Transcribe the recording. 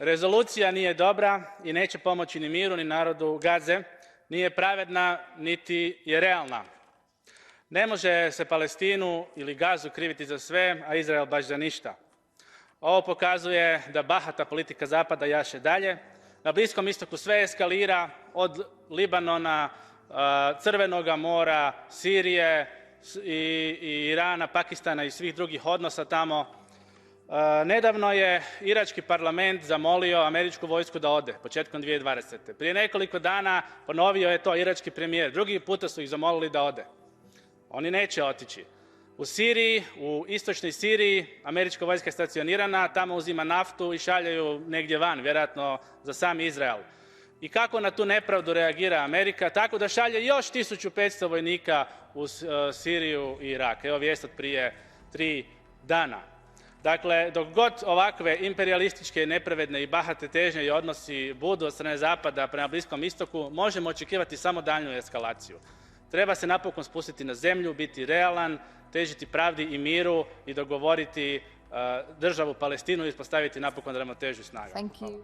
Rezolucija nije dobra i neće pomoći ni miru ni narodu Gaze, nije pravedna niti je realna. Ne može se Palestinu ili Gazu kriviti za sve, a Izrael baš za ništa. Ovo pokazuje da bahata politika Zapada jaše dalje. Na Bliskom istoku sve eskalira, od Libanona, Crvenoga mora, Sirije i Irana, Pakistana i svih drugih odnosa tamo. Nedavno je irački parlament zamolio američku vojsku da ode, početkom 2020. Prije nekoliko dana ponovio je to irački premijer. Drugi puta su ih zamolili da ode. Oni neće otići. U Siriji, u istočnoj Siriji, američka vojska je stacionirana, tamo uzima naftu i šalje ju negdje van, vjerojatno za sam Izrael. I kako na tu nepravdu reagira Amerika? Tako da šalje još 1500 vojnika u Siriju i Irak. Evo vijest od prije 3 dana. Dakle, dok god ovakve imperialističke, nepravedne i bahate težnje i odnosi budu od strane Zapada prema Bliskom istoku, možemo očekivati samo daljnju eskalaciju. Treba se napokon spustiti na zemlju, biti realan, težiti pravdi i miru i dogovoriti državu Palestinu i uspostaviti napokon ravnotežu snaga. Thank you.